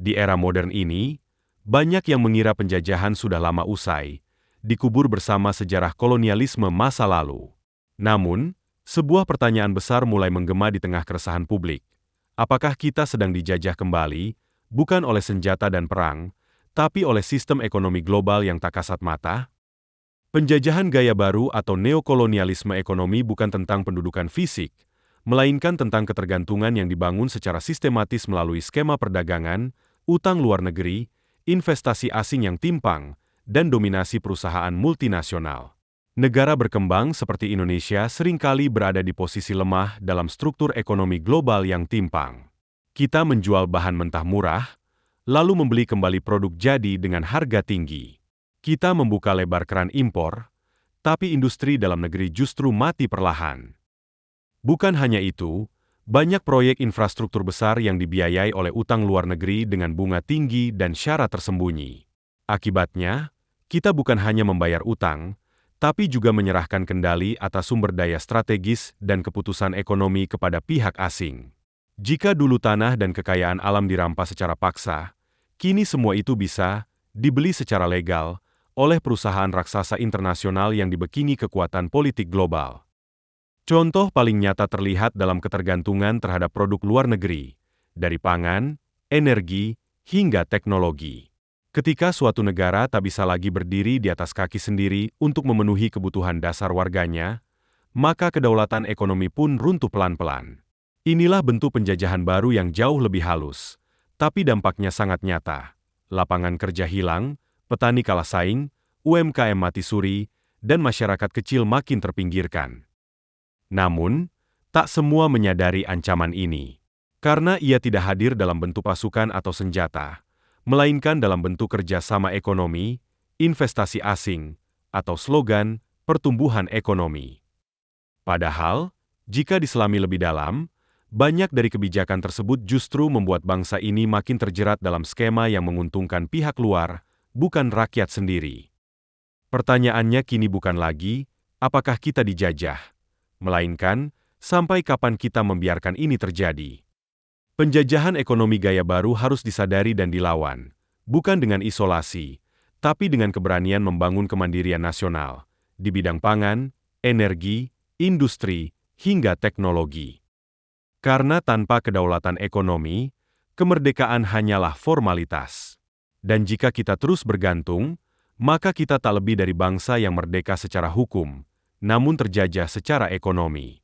Di era modern ini, banyak yang mengira penjajahan sudah lama usai, dikubur bersama sejarah kolonialisme masa lalu. Namun, sebuah pertanyaan besar mulai menggema di tengah keresahan publik. Apakah kita sedang dijajah kembali, bukan oleh senjata dan perang, tapi oleh sistem ekonomi global yang tak kasat mata? Penjajahan gaya baru atau neokolonialisme ekonomi bukan tentang pendudukan fisik, melainkan tentang ketergantungan yang dibangun secara sistematis melalui skema perdagangan, utang luar negeri, investasi asing yang timpang, dan dominasi perusahaan multinasional. Negara berkembang seperti Indonesia seringkali berada di posisi lemah dalam struktur ekonomi global yang timpang. Kita menjual bahan mentah murah, lalu membeli kembali produk jadi dengan harga tinggi. Kita membuka lebar keran impor, tapi industri dalam negeri justru mati perlahan. Bukan hanya itu, banyak proyek infrastruktur besar yang dibiayai oleh utang luar negeri dengan bunga tinggi dan syarat tersembunyi. Akibatnya, kita bukan hanya membayar utang, tapi juga menyerahkan kendali atas sumber daya strategis dan keputusan ekonomi kepada pihak asing. Jika dulu tanah dan kekayaan alam dirampas secara paksa, kini semua itu bisa dibeli secara legal oleh perusahaan raksasa internasional yang dibekini kekuatan politik global. Contoh paling nyata terlihat dalam ketergantungan terhadap produk luar negeri, dari pangan, energi, hingga teknologi. Ketika suatu negara tak bisa lagi berdiri di atas kaki sendiri untuk memenuhi kebutuhan dasar warganya, maka kedaulatan ekonomi pun runtuh pelan-pelan. Inilah bentuk penjajahan baru yang jauh lebih halus, tapi dampaknya sangat nyata. Lapangan kerja hilang, petani kalah saing, UMKM mati suri, dan masyarakat kecil makin terpinggirkan. Namun, tak semua menyadari ancaman ini. Karena ia tidak hadir dalam bentuk pasukan atau senjata, melainkan dalam bentuk kerjasama ekonomi, investasi asing, atau slogan pertumbuhan ekonomi. Padahal, jika diselami lebih dalam, banyak dari kebijakan tersebut justru membuat bangsa ini makin terjerat dalam skema yang menguntungkan pihak luar, bukan rakyat sendiri. Pertanyaannya kini bukan lagi, apakah kita dijajah, melainkan, sampai kapan kita membiarkan ini terjadi. Penjajahan ekonomi gaya baru harus disadari dan dilawan, bukan dengan isolasi, tapi dengan keberanian membangun kemandirian nasional, di bidang pangan, energi, industri, hingga teknologi. Karena tanpa kedaulatan ekonomi, kemerdekaan hanyalah formalitas. Dan jika kita terus bergantung, maka kita tak lebih dari bangsa yang merdeka secara hukum, namun terjajah secara ekonomi.